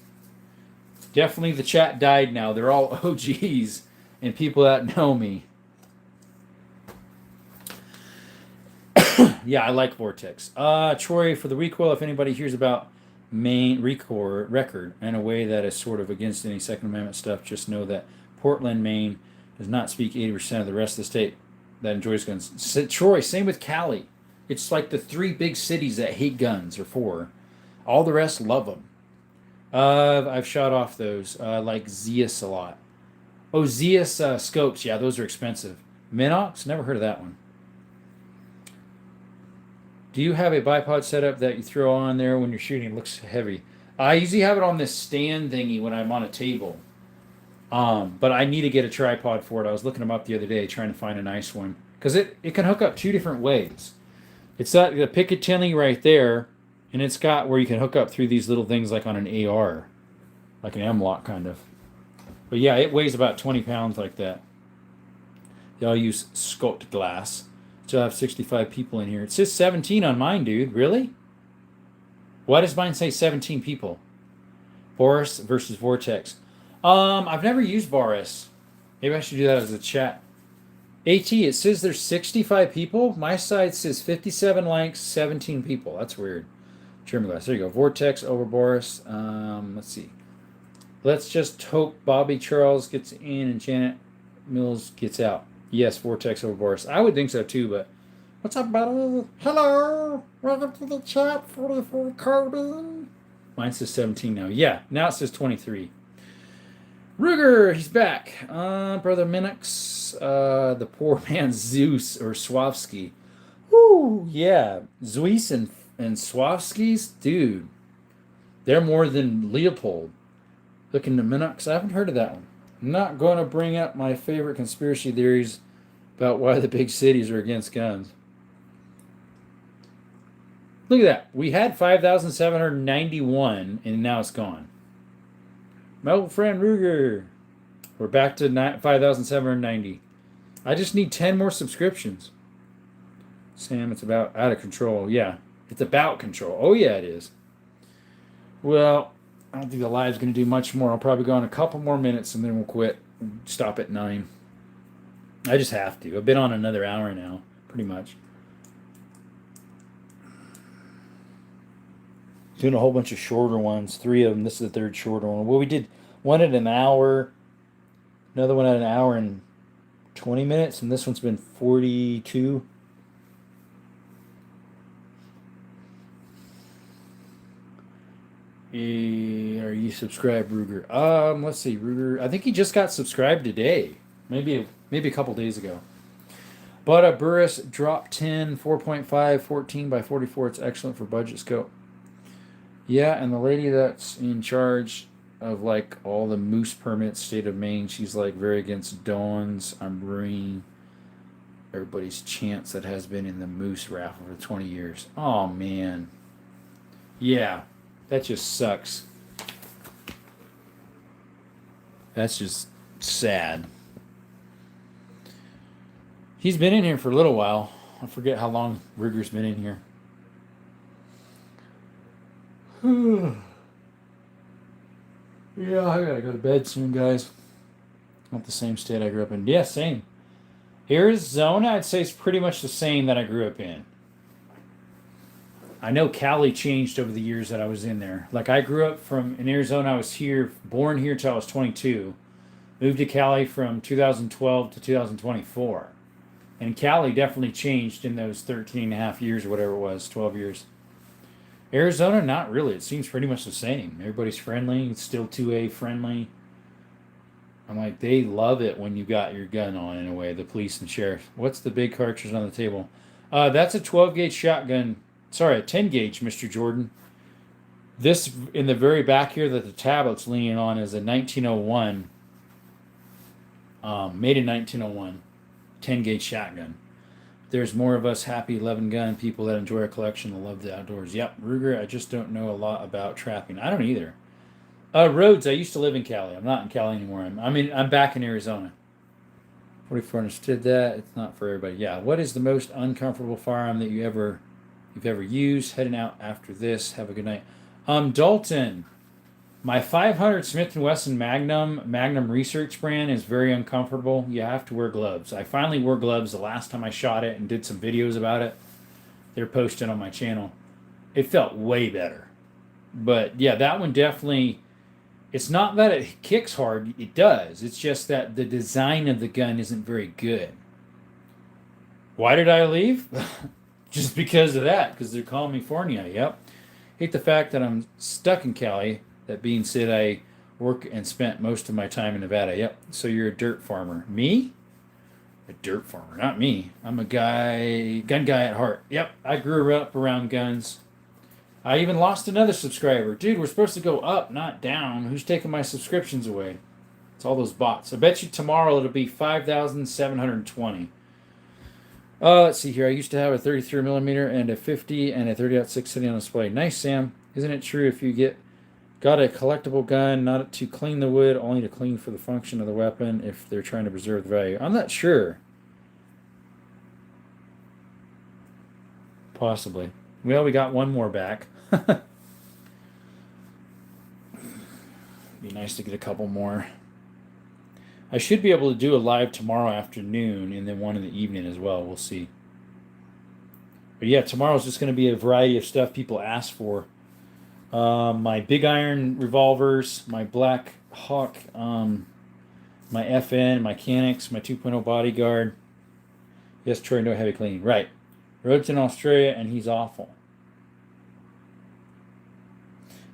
Definitely the chat died now. They're all OGs and people that know me. Yeah, I like Vortex. Troy, for the recoil, if anybody hears about Maine record in a way that is sort of against any Second Amendment stuff, just know that Portland, Maine does not speak 80% of the rest of the state that enjoys guns. Troy, same with Cali. It's like the 3 big cities that hate guns, or 4. All the rest love them. I've shot off those, like Zeus a lot. Oh, Zeus scopes. Yeah, those are expensive. Minox? Never heard of that one. Do you have a bipod setup that you throw on there when you're shooting? It looks heavy. I usually have it on this stand thingy when I'm on a table. But I need to get a tripod for it. I was looking them up the other day trying to find a nice one because it can hook up two different ways. It's got the Picatinny right there, and it's got where you can hook up through these little things like on an AR, like an M-Lock kind of. But yeah, it weighs about 20 pounds like that. They all use sculpt glass. Still have 65 people in here. It says 17 on mine, dude. Really? Why does mine say 17 people? Boris versus Vortex. I've never used Boris. Maybe I should do that as a chat. AT, it says there's 65 people. My side says 57 likes, 17 people. That's weird. Trim glass. There you go. Vortex over Boris. Let's see. Let's just hope Bobby Charles gets in and Janet Mills gets out. Yes, Vortex over Boris. I would think so too, but what's up, buddy? Hello. Welcome to the chat, 44 Carbon. Mine says 17 now. Yeah, now it says 23. Ruger, he's back. Brother Minix, the poor man Zeus or Swavsky. Woo, yeah. Zeus and Swavskys, dude. They're more than Leopold. Looking to Minix. I haven't heard of that one. I'm not going to bring up my favorite conspiracy theories about why the big cities are against guns. Look at that. We had 5,791 and now it's gone. My old friend Ruger. We're back to 5,790. I just need 10 more subscriptions. Sam, it's about out of control. Yeah, it's about control. Oh, yeah, it is. Well, I don't think the live's going to do much more. I'll probably go on a couple more minutes and then we'll quit. Stop at 9. I just have to. I've been on another hour now, pretty much. Doing a whole bunch of shorter ones. 3 of them. This is the 3rd shorter one. Well, we did one at an hour, another one at an hour and 20 minutes, and this one's been 42. Are you subscribed, Ruger? Let's see, Ruger. I think he just got subscribed today. Maybe a couple days ago. But a Burris drop 10, 4.5, 14 by 44. It's excellent for budget scope. Yeah, and the lady that's in charge of like all the moose permits, state of Maine, she's like very against Dawn's. I'm ruining everybody's chance that has been in the moose raffle for 20 years. Oh man. Yeah, that just sucks. That's just sad. He's been in here for a little while. I forget how long Ruger's been in here. Yeah, I gotta go to bed soon, guys. Not the same state I grew up in. Yeah, same. Arizona, I'd say, is pretty much the same that I grew up in. I know Cali changed over the years that I was in there. Like, I grew up in Arizona. I was born here till I was 22. Moved to Cali from 2012 to 2024. And Cali definitely changed in those 13 and a half years or whatever it was, 12 years. Arizona, not really. It seems pretty much the same. Everybody's friendly. It's still 2A friendly. I'm like, they love it when you got your gun on, in a way, the police and sheriff. What's the big cartridge on the table? That's a 12-gauge shotgun. Sorry, a 10-gauge, Mr. Jordan. This, in the very back here that the tablet's leaning on, is a 1901, made in 1901, 10-gauge shotgun. There's more of us happy 11-gun people that enjoy our collection and love the outdoors. Yep, Ruger, I just don't know a lot about trapping. I don't either. Rhodes, I used to live in Cali. I'm not in Cali anymore. I'm back in Arizona. 44 understood that. It's not for everybody. Yeah, what is the most uncomfortable firearm that you've ever used? Heading out after this. Have a good night. Dalton, my 500 Smith & Wesson Magnum Research brand is very uncomfortable. You have to wear gloves. I finally wore gloves the last time I shot it and did some videos about it. They're posted on my channel. It felt way better. But yeah, that one definitely, it's not that it kicks hard. It does. It's just that the design of the gun isn't very good. Why did I leave? Just because of that. Because they're calling me Fornia. Yep. Hate the fact that I'm stuck in Cali. That being said, I work and spent most of my time in Nevada. Yep. So you're a dirt farmer. Me? A dirt farmer. Not me. I'm a gun guy at heart. Yep. I grew up around guns. I even lost another subscriber. Dude, we're supposed to go up, not down. Who's taking my subscriptions away? It's all those bots. I bet you tomorrow it'll be 5,720. Let's see here. I used to have a 33 millimeter and a 50 and a 30.6 sitting on display. Nice, Sam. Isn't it true if you got a collectible gun, not to clean the wood, only to clean for the function of the weapon if they're trying to preserve the value? I'm not sure. Possibly. Well, we got one more back. Be nice to get a couple more. I should be able to do a live tomorrow afternoon and then one in the evening as well. We'll see. But yeah, tomorrow's just going to be a variety of stuff people ask for. My big iron revolvers, my Black Hawk, my FN, my Canix, my 2.0 bodyguard. Yes, Troy, no heavy cleaning. Right. Rhodes in Australia, and he's awful.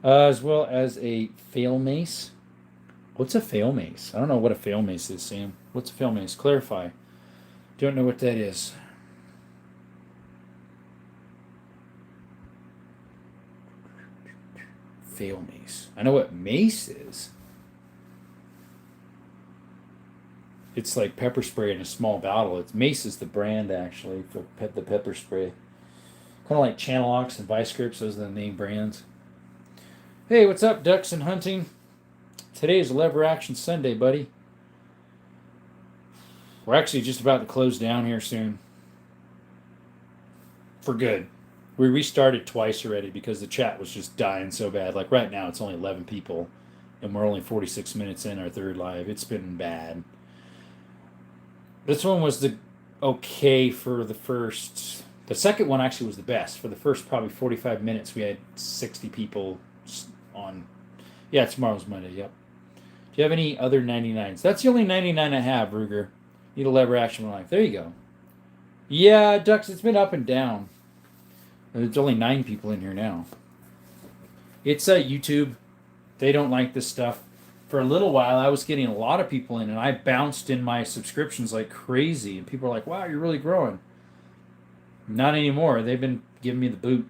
As well as a fail mace. What's a fail mace? I don't know what a fail mace is, Sam. What's a fail mace? Clarify. Don't know what that is. Fail mace. I know what mace is. It's like pepper spray in a small bottle. It's Mace is the brand, actually, for the pepper spray. Kind of like Channel Ox and Vice Grips. Those are the name brands. Hey, what's up, Ducks and Hunting? Today is Lever Action Sunday, buddy. We're actually just about to close down here soon. For good. We restarted twice already because the chat was just dying so bad. Like right now, it's only 11 people, and we're only 46 minutes in our third live. It's been bad. This one was okay for the first. The second one actually was the best. For the first probably 45 minutes, we had 60 people on. Yeah, tomorrow's Monday. Yep. Do you have any other 99s? That's the only 99 I have, Ruger. Need a lever action life. There you go. Yeah, Ducks, it's been up and down. There's only 9 people in here now. It's YouTube. They don't like this stuff. For a little while, I was getting a lot of people in, and I bounced in my subscriptions like crazy. And people are like, wow, you're really growing. Not anymore. They've been giving me the boot.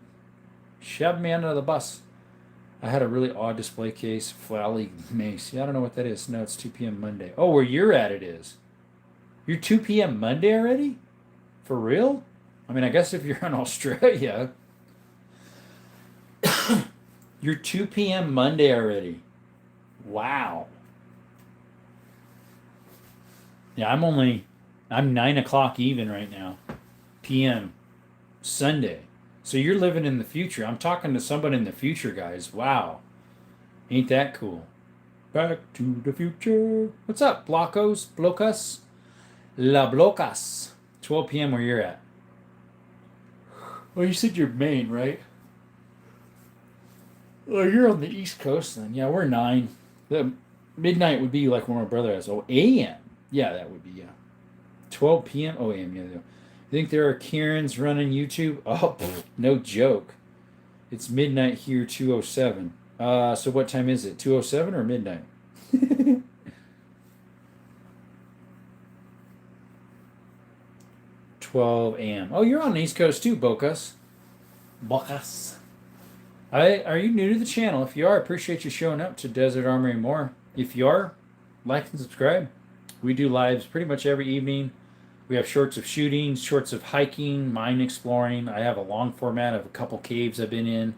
Shoved me under the bus. I had a really odd display case. Flally mace. Yeah, I don't know what that is. No, it's 2 p.m. Monday. Oh, where you're at it is. You're 2 p.m. Monday already? For real? I mean, I guess if you're in Australia. You're 2 p.m. Monday already. Wow. Yeah, I'm 9 o'clock even right now. p.m. Sunday. So you're living in the future. I'm talking to somebody in the future, guys. Wow. Ain't that cool? Back to the future. What's up, Blocos? Blocas? La Blocas. 12 p.m. where you're at. Well, you said you're Maine, right? Well, you're on the East Coast then. Yeah, we're 9. The midnight would be like when my brother has. Oh, a.m. Yeah, that would be, yeah. 12 p.m. Oh, a.m. Yeah. You think there are Karens running YouTube? Oh, no joke. It's midnight here, 2:07. So what time is it? 2:07 or midnight? 12 a.m. Oh, you're on the East Coast too, Bocas. Bocas. Are you new to the channel? If you are, I appreciate you showing up to Desert Armory and More. If you are, like and subscribe. We do lives pretty much every evening. We have shorts of shooting, shorts of hiking, mine exploring. I have a long format of a couple caves I've been in.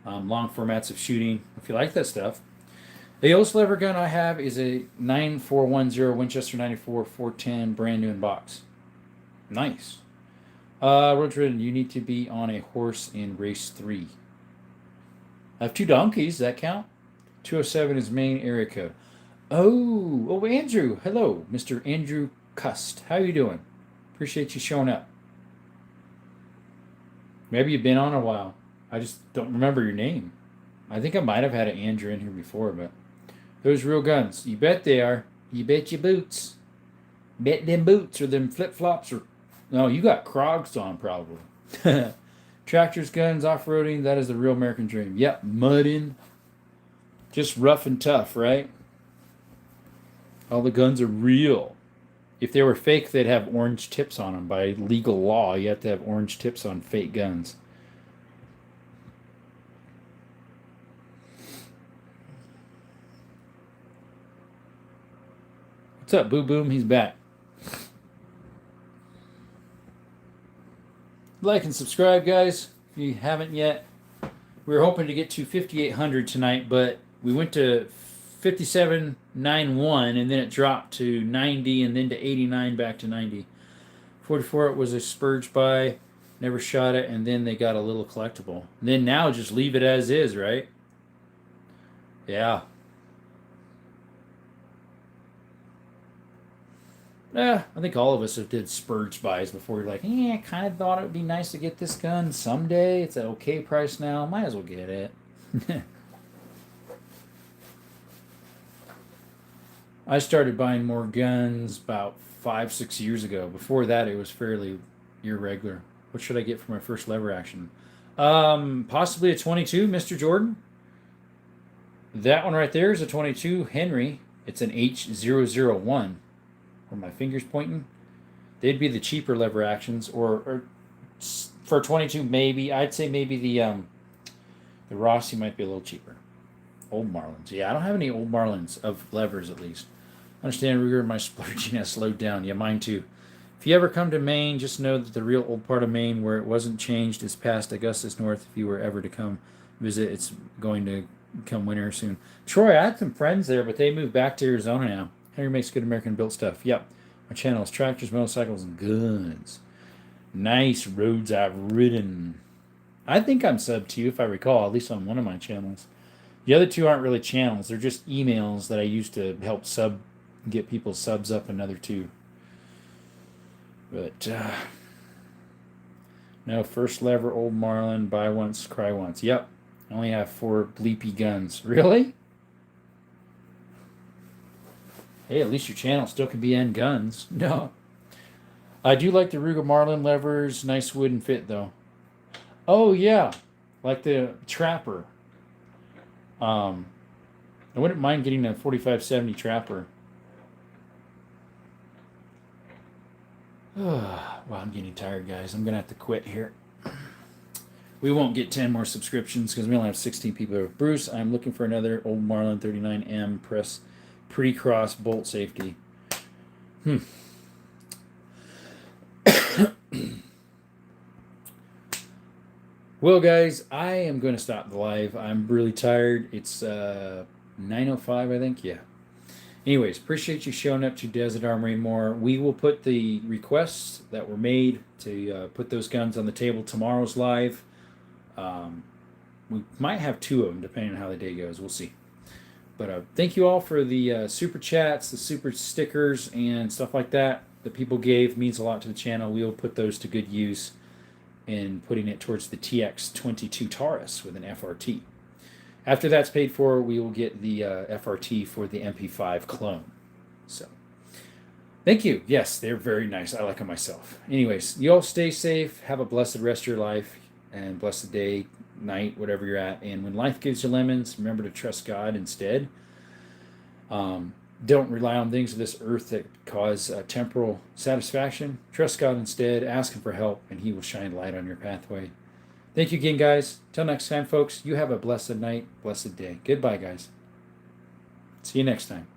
Long formats of shooting. If you like that stuff. The oldest lever gun I have is a 9410 Winchester 94 410 brand new in box. Nice. Road ridden, you need to be on a horse in race 3. I have 2 donkeys. Does that count? 207 is main area code. Oh, Andrew. Hello, Mr. Andrew Cust. How you doing? Appreciate you showing up. Maybe you've been on a while. I just don't remember your name. I think I might have had an Andrew in here before, but those real guns. You bet they are. You bet your boots. Bet them boots or them flip-flops or... No, you got Crocs on probably. Tractors, guns, off-roading, that is the real American dream. Yep, mudding. Just rough and tough, right? All the guns are real. If they were fake, they'd have orange tips on them. By legal law, you have to have orange tips on fake guns. What's up, Boo Boom? He's back. Like and subscribe, guys, if you haven't yet. We were hoping to get to 5,800 tonight, but we went to 57.91, and then it dropped to 90, and then to 89, back to 90. 44, it was a spurge buy, never shot it, and then they got a little collectible. And then now just leave it as is, right? Yeah. Yeah, I think all of us have did spurge buys before. You're like, I kind of thought it would be nice to get this gun someday. It's at okay price now. Might as well get it. I started buying more guns about 5-6 years ago. Before that, it was fairly irregular. What should I get for my first lever action? Possibly a 22, Mr. Jordan. That one right there is a 22 Henry. It's an H001. Where my finger's pointing. They'd be the cheaper lever actions, or for 22 maybe. I'd say maybe the Rossi might be a little cheaper. Old Marlins. Yeah, I don't have any old Marlins of levers, at least. I understand Ruger, my splurging has slowed down. Yeah, mine too. If you ever come to Maine, just know that the real old part of Maine where it wasn't changed is past Augustus North. If you were ever to come visit, it's going to come winter soon. Troy, I had some friends there, but they moved back to Arizona now. Henry makes good American-built stuff. Yep. My channel is tractors, motorcycles, and guns. Nice roads I've ridden. I think I'm sub to you, if I recall, at least on one of my channels. The other two aren't really channels. They're just emails that I use to help get people's subs up another two. But, no, first lever, old Marlin, buy once, cry once. Yep. I only have 4 bleepy guns. Really? Hey, at least your channel still can be end guns. No. I do like the Ruger Marlin levers. Nice wooden fit, though. Oh, yeah. Like the Trapper. I wouldn't mind getting a 4570 Trapper. Well, I'm getting tired, guys. I'm going to have to quit here. We won't get 10 more subscriptions because we only have 16 people. Bruce, I'm looking for another old Marlin 39M press pre-cross bolt safety. Well, guys, I am going to stop the live. I'm really tired. It's 9:05, I think. Yeah. Anyways, appreciate you showing up to Desert Armory and More. We will put the requests that were made to put those guns on the table tomorrow's live. We might have 2 of them, depending on how the day goes. We'll see. But thank you all for the super chats, the super stickers, and stuff like that people gave. It means a lot to the channel. We will put those to good use in putting it towards the TX22 Taurus with an FRT. After that's paid for, we will get the FRT for the MP5 clone. So, thank you. Yes, they're very nice. I like them myself. Anyways, you all stay safe. Have a blessed rest of your life and blessed day, night, whatever you're at. And when life gives you lemons, remember to trust God instead. Don't rely on things of this earth that cause temporal satisfaction. Trust God instead. Ask Him for help, and He will shine light on your pathway. Thank you again, guys. Till next time, folks, you have a blessed night, blessed day. Goodbye, guys. See you next time.